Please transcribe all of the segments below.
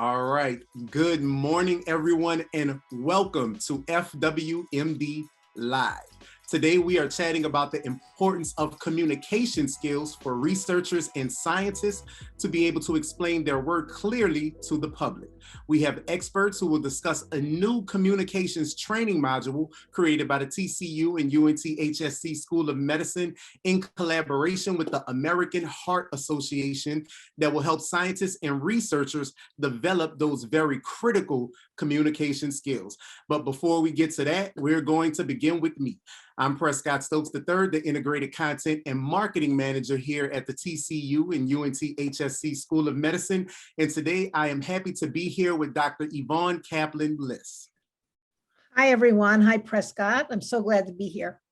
All right. Good morning, everyone, and welcome to FWMD Live. Today, we are chatting about the importance of communication skills for researchers and scientists to be able to explain their work clearly to the public. We have experts who will discuss a new communications training module created by the TCU and UNTHSC School of Medicine in collaboration with the American Heart Association that will help scientists and researchers develop those very critical communication skills. But before we get to that, we're going to begin with me. I'm Prescott Stokes III, the Integrated Content and Marketing Manager here at the TCU and UNTHSC School of Medicine. And today I am happy to be here with Dr. Evonne Kaplan-Liss. Hi, everyone. Hi, Prescott. I'm so glad to be here.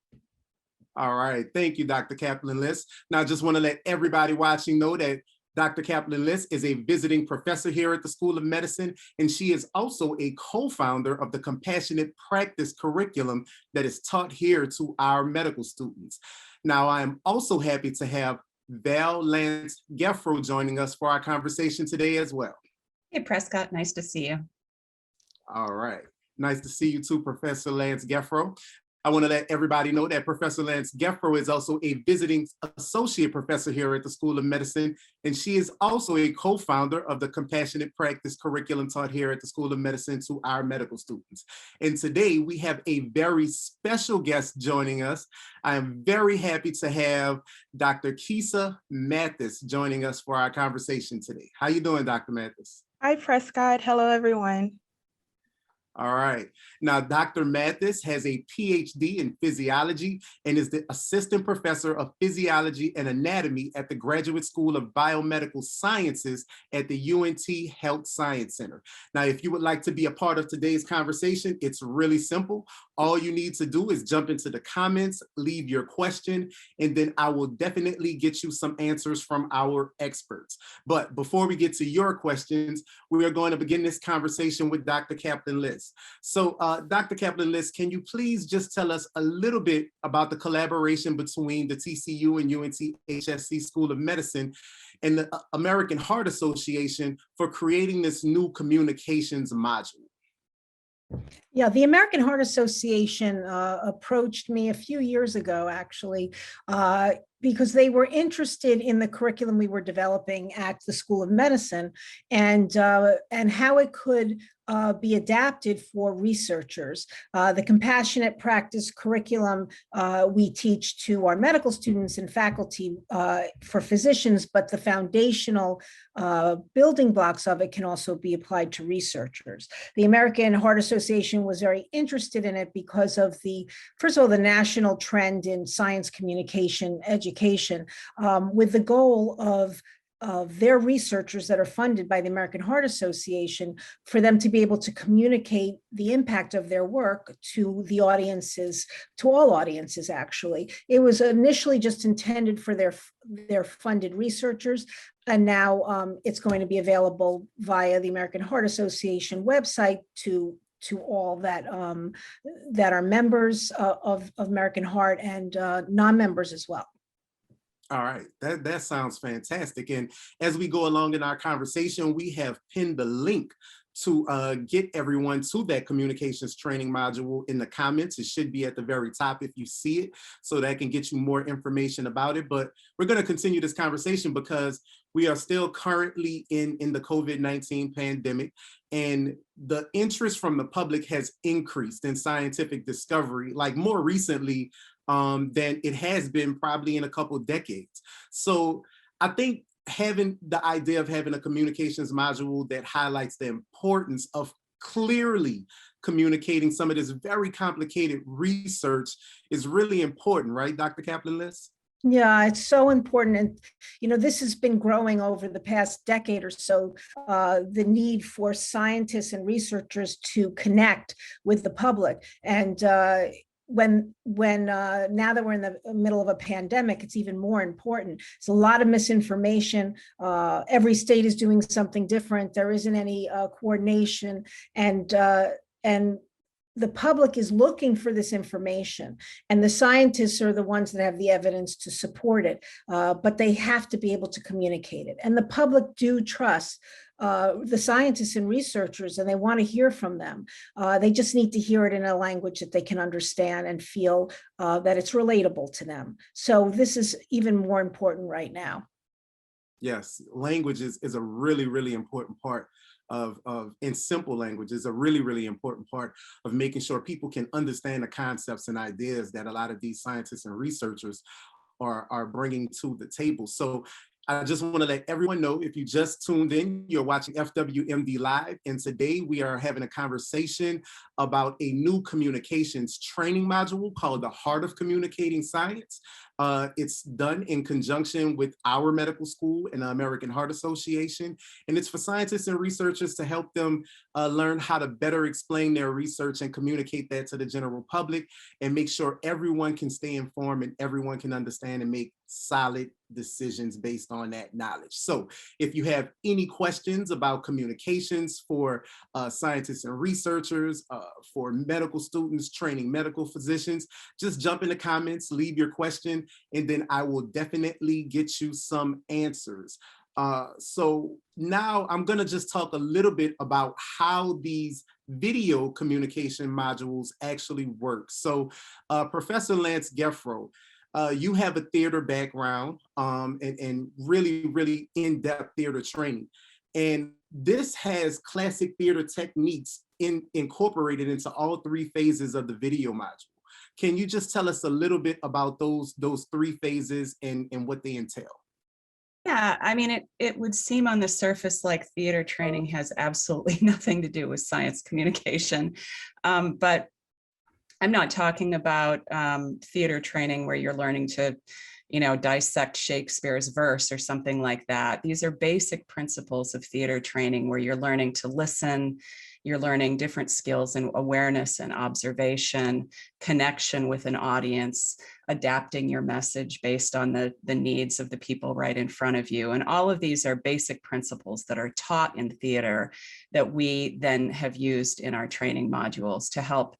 All right. Thank you, Dr. Kaplan-Liss. Now, I just want to let everybody watching know that Dr. Kaplan-Liss is a visiting professor here at the School of Medicine, and she is also a co-founder of the Compassionate Practice curriculum that is taught here to our medical students. Now, I am also happy to have Val Lantz-Gefroh joining us for our conversation today as well. Hey, Prescott, nice to see you. All right. Nice to see you too, Professor Lantz-Gefroh. I want to let everybody know that Professor Lantz-Gefroh is also a visiting associate professor here at the School of Medicine, and she is also a co-founder of the Compassionate Practice curriculum taught here at the School of Medicine to our medical students. And today we have a very special guest joining us. I am very happy to have Dr. Kesia Mathis joining us for our conversation today. How you doing, Dr. Mathis? Hi, Prescott. Hello, everyone. All right. Now, Dr. Mathis has a Ph.D. in physiology and is the assistant professor of physiology and anatomy at the Graduate School of Biomedical Sciences at the UNT Health Science Center. Now, if you would like to be a part of today's conversation, it's really simple. All you need to do is jump into the comments, leave your question, and then I will definitely get you some answers from our experts. But before we get to your questions, we are going to begin this conversation with Dr. Kaplan-Liss. So Dr. Kaplan-Liss, can you please just tell us a little bit about the collaboration between the TCU and UNTHSC School of Medicine and the American Heart Association for creating this new communications module? Yeah, the American Heart Association approached me a few years ago, actually, because they were interested in the curriculum we were developing at the School of Medicine and how it could be adapted for researchers. The compassionate practice curriculum we teach to our medical students and faculty for physicians, but the foundational building blocks of it can also be applied to researchers. The American Heart Association was very interested in it because of first of all, the national trend in science communication education, with the goal of their researchers that are funded by the American Heart Association, for them to be able to communicate the impact of their work to the audiences, to all audiences, actually. It was initially just intended for their funded researchers, and now it's going to be available via the American Heart Association website to all that are members of American Heart and non-members as well. All right, that sounds fantastic. And as we go along in our conversation, we have pinned the link to get everyone to that communications training module in the comments. It should be at the very top if you see it, so that can get you more information about it. But we're going to continue this conversation because we are still currently in the COVID-19 pandemic, and the interest from the public has increased in scientific discovery, like more recently than it has been probably in a couple of decades. So I think having the idea of having a communications module that highlights the importance of clearly communicating some of this very complicated research is really important, right, Dr. Kaplan-Liss? Yeah, it's so important. And, this has been growing over the past decade or so, the need for scientists and researchers to connect with the public. And when now that we're in the middle of a pandemic, it's even more important. There's a lot of misinformation. Every state is doing something different. There isn't any coordination, and the public is looking for this information, and the scientists are the ones that have the evidence to support it, but they have to be able to communicate it. And the public do trust the scientists and researchers, and they want to hear from them. They just need to hear it in a language that they can understand and feel that it's relatable to them. So this is even more important right now. Yes, language is a really, really important part of in simple language is a really, really important part of making sure people can understand the concepts and ideas that a lot of these scientists and researchers are bringing to the table. So I just want to let everyone know, if you just tuned in, you're watching FWMD Live, and today we are having a conversation about a new communications training module called The Heart of Communicating Science. It's done in conjunction with our medical school and the American Heart Association, and it's for scientists and researchers to help them learn how to better explain their research and communicate that to the general public, and make sure everyone can stay informed and everyone can understand and make solid decisions based on that knowledge. So if you have any questions about communications for scientists and researchers, for medical students training medical physicians, just jump in the comments, leave your question, and then I will definitely get you some answers. So now I'm gonna just talk a little bit about how these video communication modules actually work. So Professor Lantz-Gefroh, you have a theater background and really, really in-depth theater training. And this has classic theater techniques incorporated into all three phases of the video module. Can you just tell us a little bit about those three phases and what they entail? Yeah, I mean, it would seem on the surface like theater training has absolutely nothing to do with science communication, but I'm not talking about theater training where you're learning to, dissect Shakespeare's verse or something like that. These are basic principles of theater training where you're learning to listen, you're learning different skills in awareness and observation, connection with an audience, adapting your message based on the needs of the people right in front of you. And all of these are basic principles that are taught in theater that we then have used in our training modules to help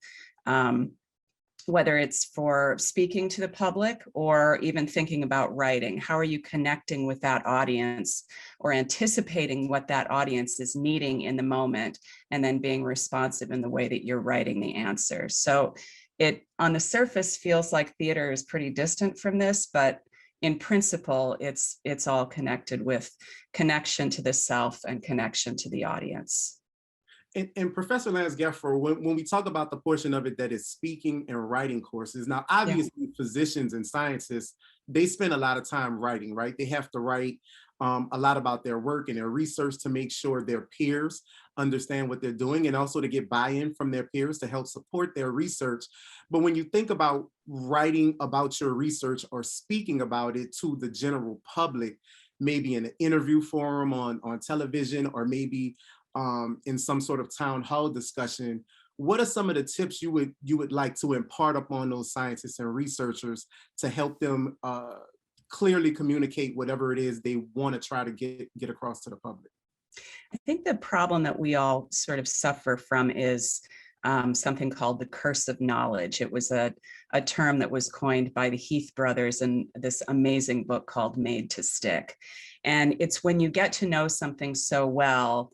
whether it's for speaking to the public or even thinking about writing. How are you connecting with that audience or anticipating what that audience is needing in the moment and then being responsive in the way that you're writing the answers? So it, on the surface, feels like theater is pretty distant from this, but in principle, it's all connected with connection to the self and connection to the audience. And Professor Lantz-Gefroh, when we talk about the portion of it that is speaking and writing courses, now obviously physicians and scientists, they spend a lot of time writing, right? They have to write a lot about their work and their research to make sure their peers understand what they're doing, and also to get buy-in from their peers to help support their research. But when you think about writing about your research or speaking about it to the general public, maybe in an interview forum on television, or maybe in some sort of town hall discussion, what are some of the tips you would like to impart upon those scientists and researchers to help them clearly communicate whatever it is they want to try to get across to the public? I think the problem that we all sort of suffer from is something called the curse of knowledge. It was a term that was coined by the Heath brothers in this amazing book called Made to Stick. And it's when you get to know something so well,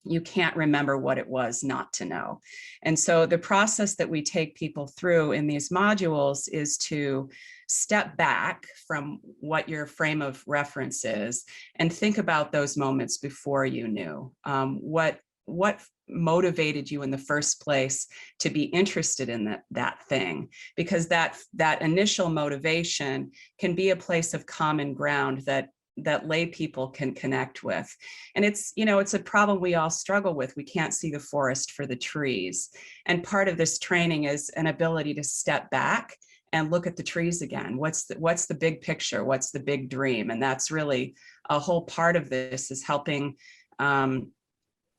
you can't remember what it was not to know. And so the process that we take people through in these modules is to step back from what your frame of reference is and think about those moments before you knew. What motivated you in the first place to be interested in that thing? Because that initial motivation can be a place of common ground that lay people can connect with. And it's a problem we all struggle with. We can't see the forest for the trees. And part of this training is an ability to step back and look at the trees again. What's the big picture? What's the big dream? And that's really a whole part of this, is helping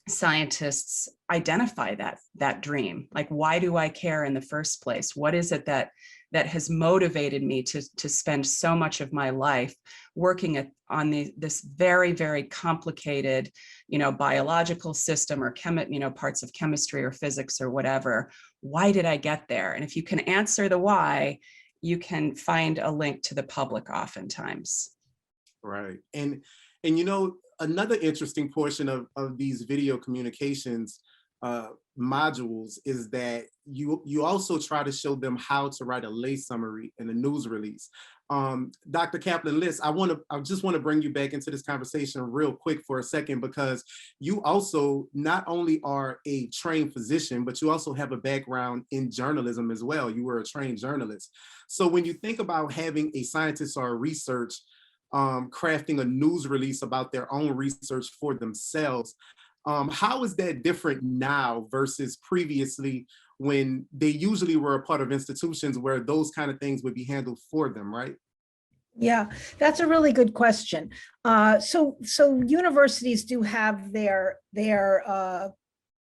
scientists identify that dream. Like, why do I care in the first place? What is it that has motivated me to spend so much of my life working on this very, very complicated, biological system or parts of chemistry or physics or whatever? Why did I get there? And if you can answer the why, you can find a link to the public oftentimes. Right. And another interesting portion of these video communications modules is that you also try to show them how to write a lay summary and a news release. Dr. Kaplan-Liss, I just want to bring you back into this conversation real quick for a second, because you also not only are a trained physician, but you also have a background in journalism as well. You were a trained journalist. So when you think about having a scientist or a research crafting a news release about their own research for themselves, how is that different now versus previously, when they usually were a part of institutions where those kind of things would be handled for them, right? Yeah, that's a really good question. So universities do have their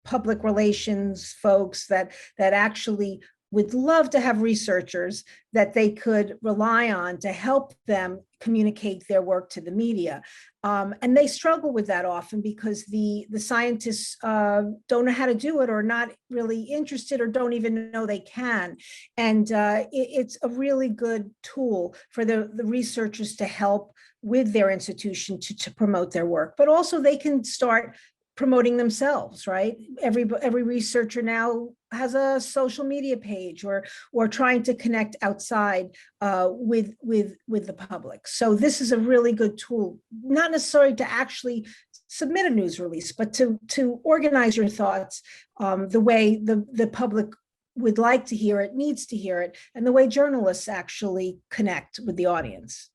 public relations folks that actually would love to have researchers that they could rely on to help them communicate their work to the media. And they struggle with that often because the scientists don't know how to do it, or not really interested, or don't even know they can. And it's a really good tool for the researchers to help with their institution to promote their work. But also they can start promoting themselves, right? Every researcher now has a social media page, or trying to connect outside with the public. So this is a really good tool, not necessarily to actually submit a news release, but to organize your thoughts the way the public would like to hear it, needs to hear it, and the way journalists actually connect with the audience.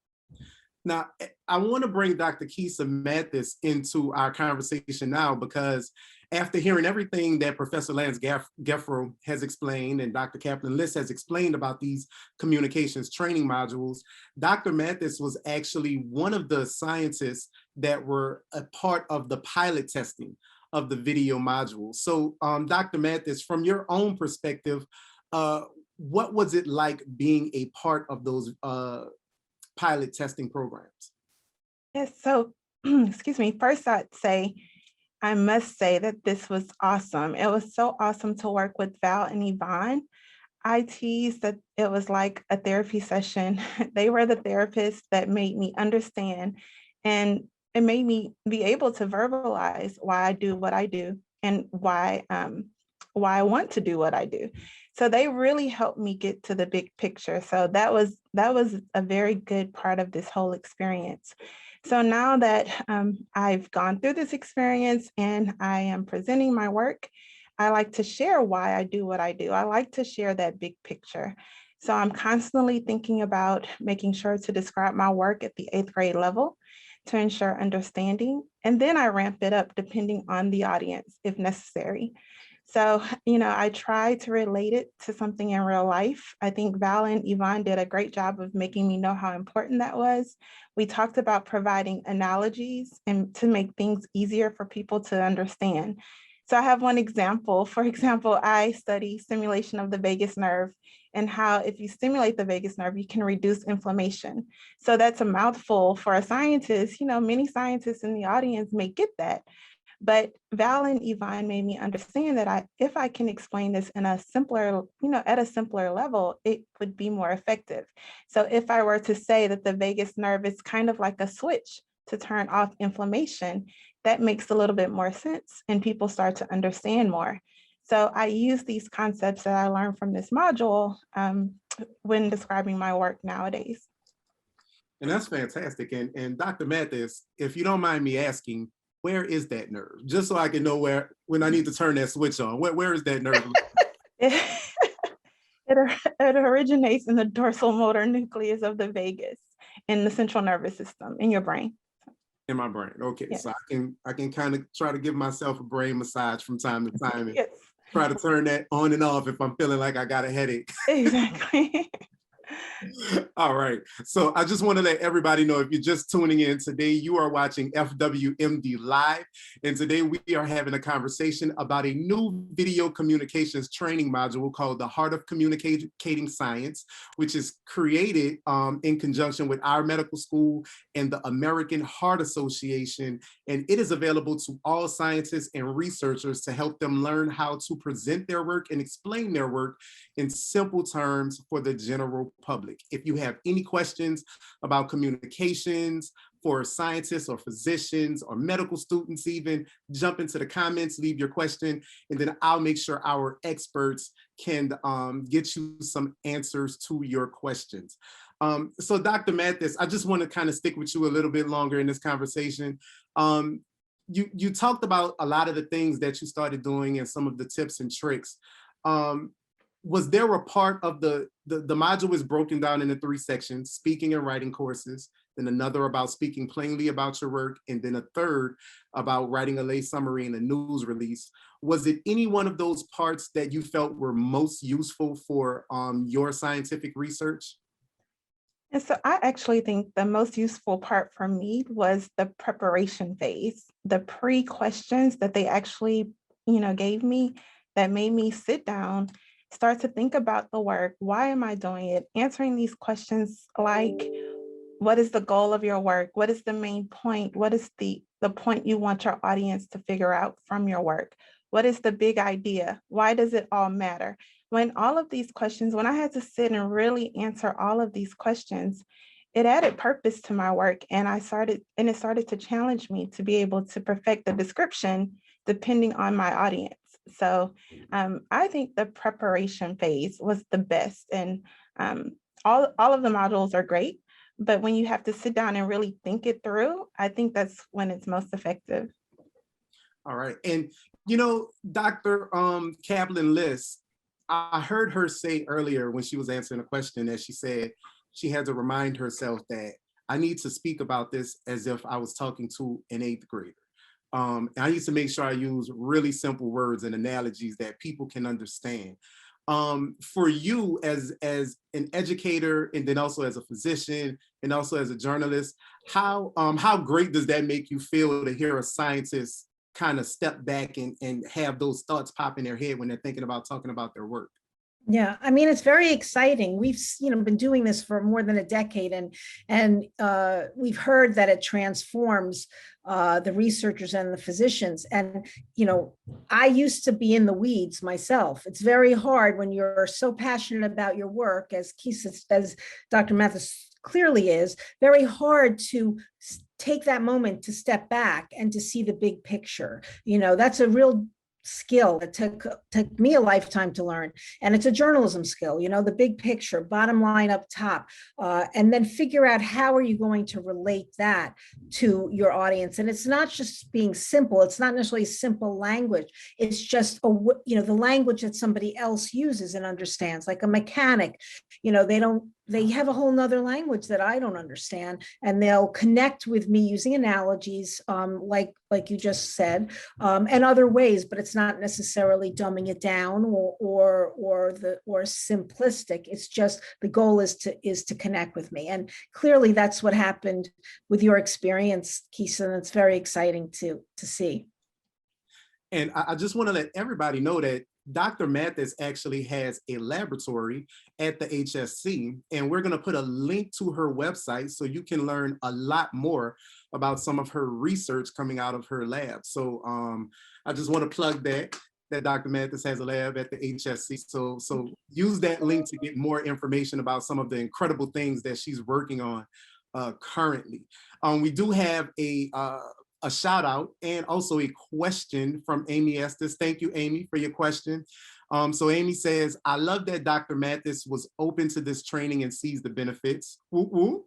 Now, I want to bring Dr. Kesia Mathis into our conversation now, because after hearing everything that Professor Geffrell has explained and Dr. Kaplan-Liss has explained about these communications training modules, Dr. Mathis was actually one of the scientists that were a part of the pilot testing of the video modules. So Dr. Mathis, from your own perspective, what was it like being a part of those pilot testing programs? Yes, so excuse me, first I must say that this was awesome. It was so awesome to work with Val and Evonne. I teased that it was like a therapy session. They were the therapists that made me understand, and it made me be able to verbalize why I do what I do and why I want to do what I do. So they really helped me get to the big picture. So that was a very good part of this whole experience. So now that I've gone through this experience and I am presenting my work, I like to share why I do what I do. I like to share that big picture. So I'm constantly thinking about making sure to describe my work at the 8th grade level to ensure understanding. And then I ramp it up depending on the audience if necessary. So, I try to relate it to something in real life. I think Val and Evonne did a great job of making me know how important that was. We talked about providing analogies and to make things easier for people to understand. So I have one example. For example, I study stimulation of the vagus nerve and how if you stimulate the vagus nerve, you can reduce inflammation. So that's a mouthful for a scientist. Many scientists in the audience may get that. But Val and Evonne made me understand that if I can explain this in a simpler, at a simpler level, it would be more effective. So if I were to say that the vagus nerve is kind of like a switch to turn off inflammation, that makes a little bit more sense and people start to understand more. So I use these concepts that I learned from this module when describing my work nowadays. And that's fantastic. And Dr. Mathis, if you don't mind me asking, where is that nerve? Just so I can know when I need to turn that switch on. Where is that nerve? It originates in the dorsal motor nucleus of the vagus in the central nervous system in your brain. In my brain. Okay. Yes. So I can kind of try to give myself a brain massage from time to time and Yes. try to turn that on and off if I'm feeling like I got a headache. Exactly. All right. So I just want to let everybody know, if you're just tuning in today, you are watching FWMD Live. And today we are having a conversation about a new video communications training module called The Heart of Communicating Science, which is created in conjunction with our medical school and the American Heart Association. And it is available to all scientists and researchers to help them learn how to present their work and explain their work in simple terms for the general public. If you have any questions about communications for scientists or physicians or medical students, even, jump into the comments, leave your question, and then I'll make sure our experts can get you some answers to your questions. So Dr. Mathis, I just want to kind of stick with you a little bit longer in this conversation. You talked about a lot of the things that you started doing and some of the tips and tricks. Was there a part of the module is broken down into 3 sections: speaking and writing courses, then another about speaking plainly about your work, and then a third about writing a lay summary and a news release. Was it any one of those parts that you felt were most useful for your scientific research? And so I actually think the most useful part for me was the preparation phase, the pre-questions that they actually, gave me that made me sit down, start to think about the work. Why am I doing it? Answering these questions like, what is the goal of your work? What is the main point? What is the point you want your audience to figure out from your work? What is the big idea? Why does it all matter? When all of these questions, when I had to sit and really answer all of these questions, it added purpose to my work. And it started to challenge me to be able to perfect the description depending on my audience. So I think the preparation phase was the best. And all of the modules are great, but when you have to sit down and really think it through, I think that's when it's most effective. All right. And, Dr. Kaplan-Liss, I heard her say earlier when she was answering a question that she said she had to remind herself that I need to speak about this as if I was talking to an 8th grader. And I used to make sure I use really simple words and analogies that people can understand. For you as an educator, and then also as a physician, and also as a journalist, how great does that make you feel to hear a scientist kind of step back and have those thoughts pop in their head when they're thinking about talking about their work? Yeah, I mean, it's very exciting. We've been doing this for more than a decade, and we've heard that it transforms the researchers and the physicians. And I used to be in the weeds myself. It's very hard when you're so passionate about your work, as Dr. Mathis clearly is, very hard to take that moment to step back and to see the big picture. That's a real skill that took me a lifetime to learn. And it's a journalism skill, the big picture, bottom line up top, and then figure out how are you going to relate that to your audience. And it's not just being simple. It's not necessarily simple language. It's just, the language that somebody else uses and understands, like a mechanic, they have a whole nother language that I don't understand, and they'll connect with me using analogies, like you just said, and other ways, but it's not necessarily dumbing it down or simplistic. It's just the goal is to connect with me, and clearly that's what happened with your experience, Kesia, and it's very exciting to see. And I just want to let everybody know that Dr. Mathis actually has a laboratory at the HSC, and we're going to put a link to her website so you can learn a lot more about some of her research coming out of her lab. So I just want to plug that Dr. Mathis has a lab at the HSC. So use that link to get more information about some of the incredible things that she's working on currently. We do have a shout out and also a question from Amy Estes. Thank you, Amy, for your question. So Amy says, I love that Dr. Mathis was open to this training and sees the benefits. Woo woo.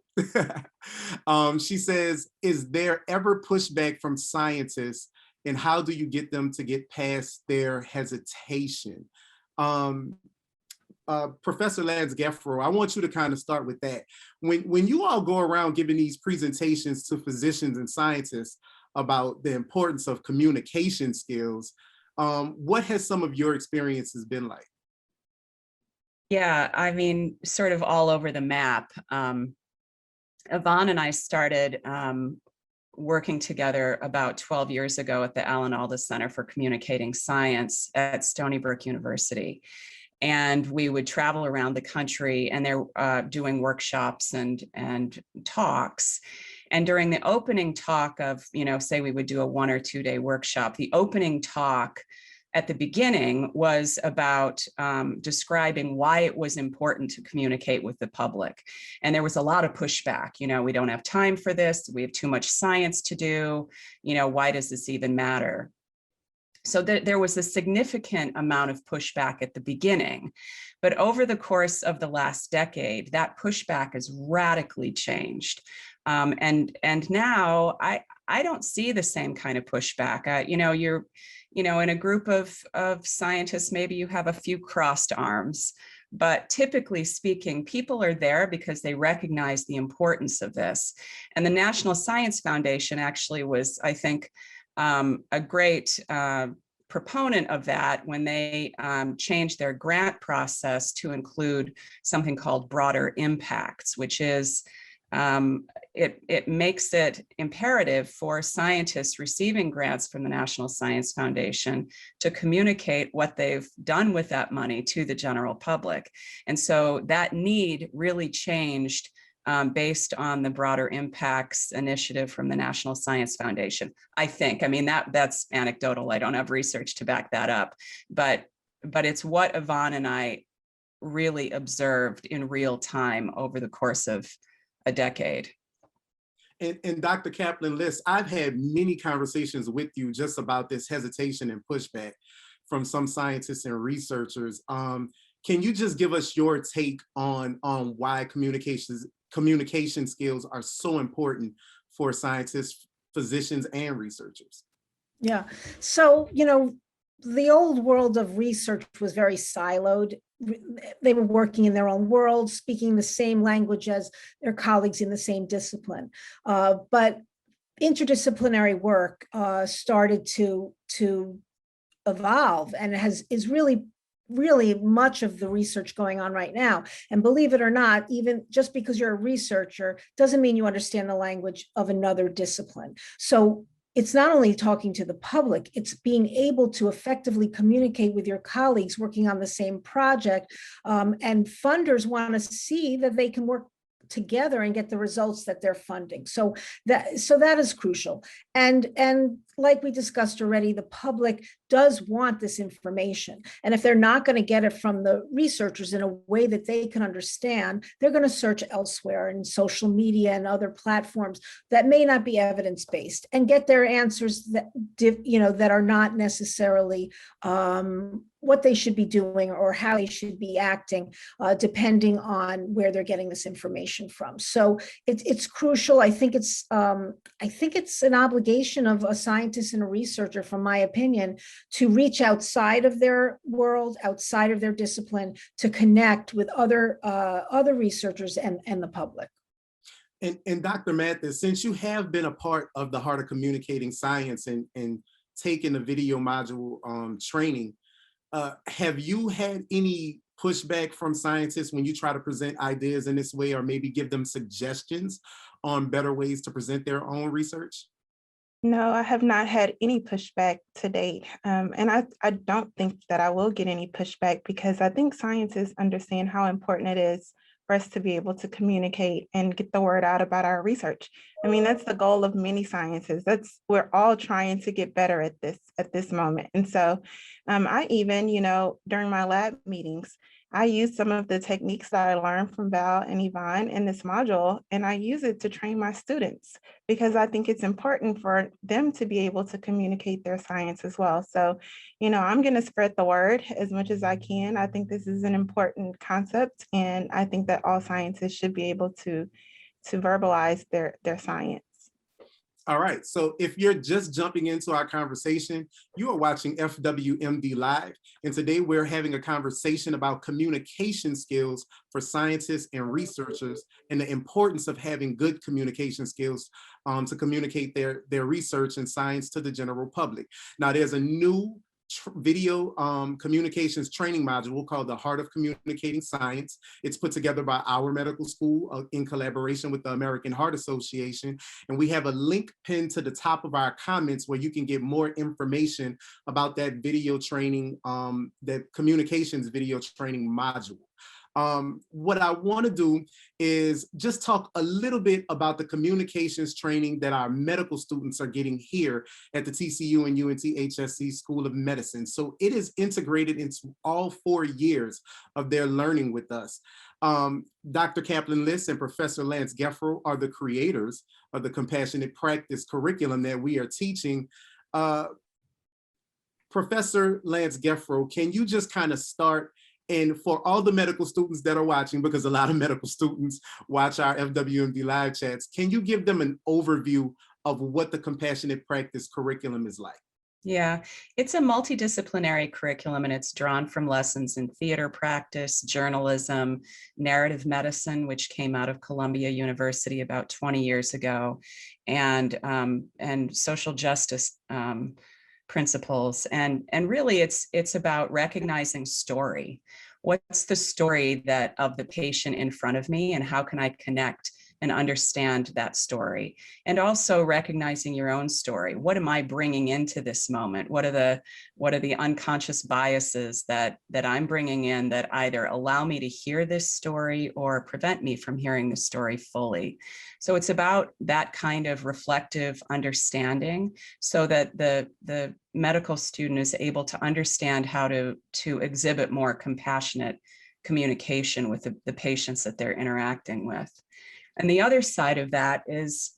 She says, is there ever pushback from scientists, and how do you get them to get past their hesitation? Professor Lantz-Gefroh, I want you to kind of start with that. When you all go around giving these presentations to physicians and scientists about the importance of communication skills, what has some of your experiences been like? Yeah, I mean, sort of all over the map. Evonne and I started working together about 12 years ago at the Alan Alda Center for Communicating Science at Stony Brook University. And we would travel around the country, and they're doing workshops and talks. And during the opening talk of, say we would do a 1 or 2 day workshop, the opening talk at the beginning was about describing why it was important to communicate with the public. And there was a lot of pushback. We don't have time for this. We have too much science to do. Why does this even matter? So there was a significant amount of pushback at the beginning, but over the course of the last decade, that pushback has radically changed. And now I don't see the same kind of pushback. You're in a group of scientists, maybe you have a few crossed arms, but typically speaking, people are there because they recognize the importance of this. And the National Science Foundation actually was, I think, a great proponent of that when they changed their grant process to include something called broader impacts, which is it makes it imperative for scientists receiving grants from the National Science Foundation to communicate what they've done with that money to the general public. And so that need really changed based on the broader impacts initiative from the National Science Foundation, I think. I mean, that's anecdotal. I don't have research to back that up, but it's what Evonne and I really observed in real time over the course of a decade. And Dr. Kaplan-Liss, I've had many conversations with you just about this hesitation and pushback from some scientists and researchers. Can you just give us your take on why communication skills are so important for scientists, physicians, and researchers? Yeah. So, the old world of research was very siloed. They were working in their own world, speaking the same language as their colleagues in the same discipline. But interdisciplinary work started to evolve, and is really much of the research going on right now. And believe it or not, even just because you're a researcher doesn't mean you understand the language of another discipline. So it's not only talking to the public, it's being able to effectively communicate with your colleagues working on the same project. And funders want to see that they can work together and get the results that they're funding. So that is crucial. And like we discussed already, the public does want this information. And if they're not going to get it from the researchers in a way that they can understand, they're going to search elsewhere in social media and other platforms that may not be evidence-based, and get their answers that are not necessarily what they should be doing or how they should be acting, depending on where they're getting this information from. So it's crucial. I think it's an obligation of a scientist and a researcher, from my opinion, to reach outside of their world, outside of their discipline, to connect with other researchers and the public. And Dr. Mathis, since you have been a part of the Heart of Communicating Science and taken the video module training, have you had any pushback from scientists when you try to present ideas in this way, or maybe give them suggestions on better ways to present their own research? No, I have not had any pushback to date. And I don't think that I will get any pushback, because I think scientists understand how important it is for us to be able to communicate and get the word out about our research. I mean, that's the goal of many sciences. We're all trying to get better at this moment. And so I even, during my lab meetings, I use some of the techniques that I learned from Val and Evonne in this module, and I use it to train my students, because I think it's important for them to be able to communicate their science as well. So, I'm going to spread the word as much as I can. I think this is an important concept, and I think that all scientists should be able to verbalize their science. All right, so if you're just jumping into our conversation, you are watching FWMD Live, and today we're having a conversation about communication skills for scientists and researchers, and the importance of having good communication skills to communicate their research and science to the general public. Now, there's a new video communications training module called the Heart of Communicating Science. It's put together by our medical school in collaboration with the American Heart Association. And we have a link pinned to the top of our comments where you can get more information about that video training, that communications video training module. What I want to do is just talk a little bit about the communications training that our medical students are getting here at the TCU and UNTHSC School of Medicine. So it is integrated into all 4 years of their learning with us. Dr. Kaplan-Liss and Professor Lantz-Gefroh are the creators of the compassionate practice curriculum that we are teaching. Professor Lantz-Gefroh, can you just kind of start? And for all the medical students that are watching, because a lot of medical students watch our FWMD live chats, can you give them an overview of what the compassionate practice curriculum is like? Yeah, it's a multidisciplinary curriculum, and it's drawn from lessons in theater practice, journalism, narrative medicine, which came out of Columbia University about 20 years ago, and social justice principles. And really it's about recognizing story. What's the story of the patient in front of me, and how can I connect and understand that story? And also recognizing your own story. What am I bringing into this moment? What are the unconscious biases that I'm bringing in that either allow me to hear this story or prevent me from hearing the story fully? So it's about that kind of reflective understanding, so that the medical student is able to understand how to exhibit more compassionate communication with the patients that they're interacting with. And the other side of that is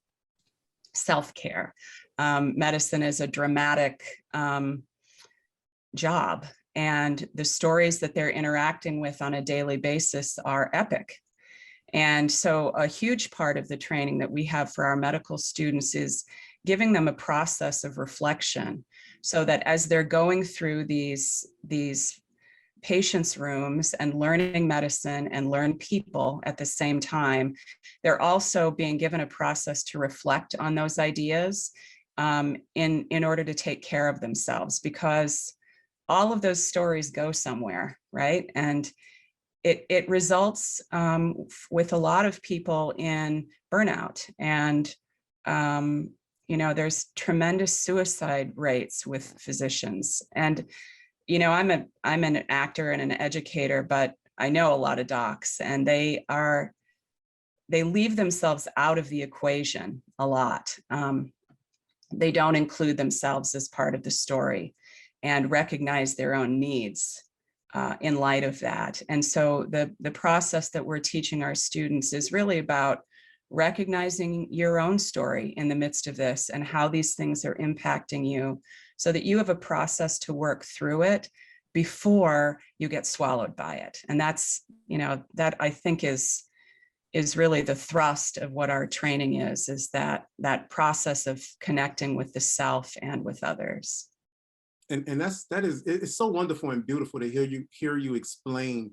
self-care. Medicine is a dramatic job, and the stories that they're interacting with on a daily basis are epic. And so a huge part of the training that we have for our medical students is giving them a process of reflection, so that as they're going through these patients' rooms and learning medicine and learn people at the same time, they're also being given a process to reflect on those ideas in order to take care of themselves, because all of those stories go somewhere, right? And it results with a lot of people in burnout, and there's tremendous suicide rates with physicians. And I'm an actor and an educator, but I know a lot of docs, and they leave themselves out of the equation a lot. They don't include themselves as part of the story and recognize their own needs in light of that. And so the process that we're teaching our students is really about recognizing your own story in the midst of this and how these things are impacting you, so that you have a process to work through it before you get swallowed by it. And that's, that I think is really the thrust of what our training is that process of connecting with the self and with others. And it's so wonderful and beautiful to hear you explain,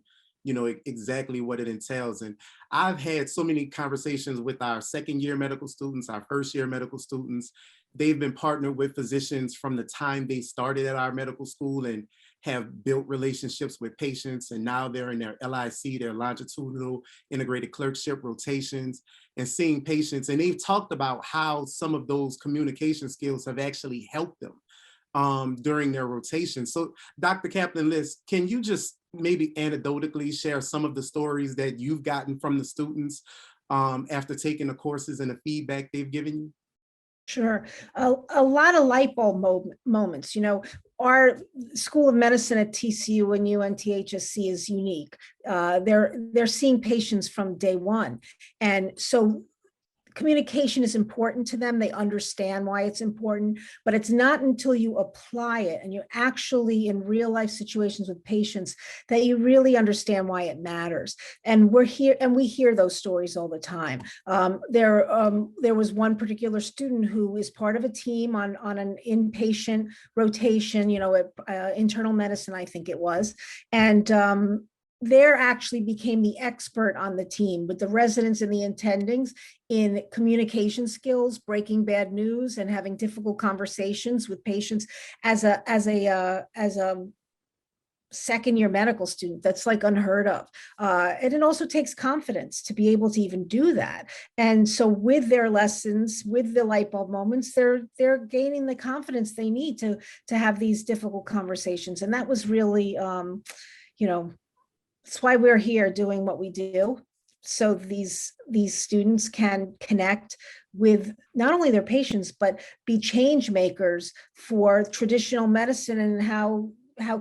exactly what it entails. And I've had so many conversations with our second year medical students, our first year medical students. They've been partnered with physicians from the time they started at our medical school and have built relationships with patients. And now they're in their LIC, their longitudinal integrated clerkship rotations, and seeing patients. And they've talked about how some of those communication skills have actually helped them during their rotation. So Dr. Kaplan-Liss, can you just maybe anecdotally share some of the stories that you've gotten from the students after taking the courses and the feedback they've given you? Sure. A lot of light bulb moments. Our School of Medicine at TCU and UNTHSC is unique. They're seeing patients from day one. And so communication is important to them. They understand why it's important, but it's not until you apply it and you're actually in real life situations with patients that you really understand why it matters. And we're here, and we hear those stories all the time. There was one particular student who is part of a team on an inpatient rotation, internal medicine, I think it was. And there actually became the expert on the team with the residents and the attendings in communication skills, breaking bad news, and having difficult conversations with patients as a second-year medical student. That's like unheard of. And it also takes confidence to be able to even do that. And so with their lessons, with the light bulb moments, they're gaining the confidence they need to have these difficult conversations. And that was really, that's why we're here doing what we do. So these students can connect with not only their patients, but be change makers for traditional medicine and how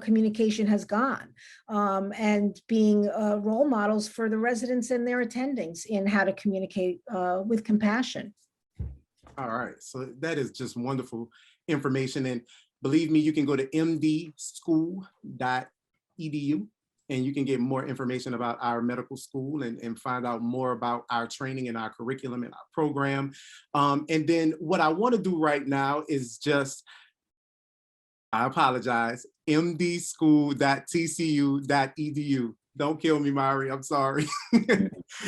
communication has gone, and being role models for the residents and their attendings in how to communicate with compassion. All right, so that is just wonderful information. And believe me, you can go to mdschool.edu and you can get more information about our medical school and find out more about our training and our curriculum and our program. And then what I want to do right now is just, I apologize, mdschool.tcu.edu. Don't kill me, Mari, I'm sorry.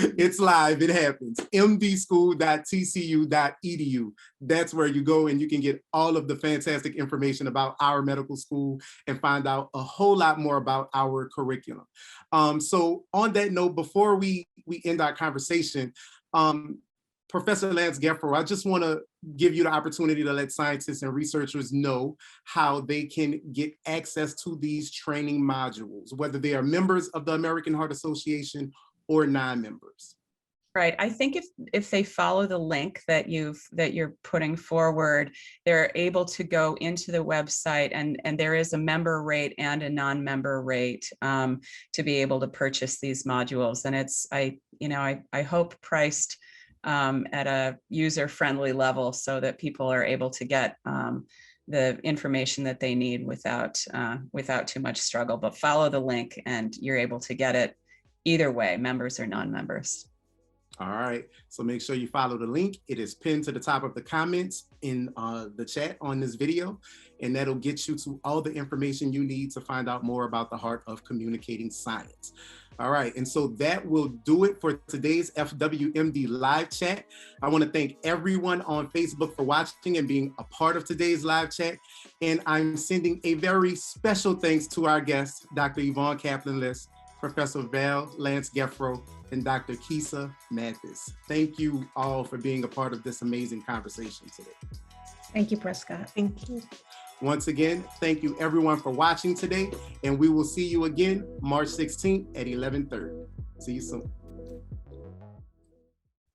It's live, it happens. mdschool.tcu.edu. That's where you go and you can get all of the fantastic information about our medical school and find out a whole lot more about our curriculum. So on that note, before we end our conversation, Professor Lantz-Gefroh, I just want to give you the opportunity to let scientists and researchers know how they can get access to these training modules, whether they are members of the American Heart Association or non-members. Right. I think if they follow the link that you're putting forward, they're able to go into the website, and there is a member rate and a non-member rate to be able to purchase these modules. And it's I hope priced at a user-friendly level so that people are able to get the information that they need without too much struggle. But follow the link and you're able to get it either way, members or non-members. All right, so make sure you follow the link. It is pinned to the top of the comments in the chat on this video, and that'll get you to all the information you need to find out more about the heart of communicating science. All right, and so that will do it for today's FWMD live chat. I want to thank everyone on Facebook for watching and being a part of today's live chat. And I'm sending a very special thanks to our guests, Dr. Evonne Kaplan-Liss, Professor Val Lantz-Gefroh, and Dr. Kesia Mathis. Thank you all for being a part of this amazing conversation today. Thank you, Prescott. Thank you. Once again, thank you everyone for watching today, and we will see you again March 16th at 11:30. See you soon.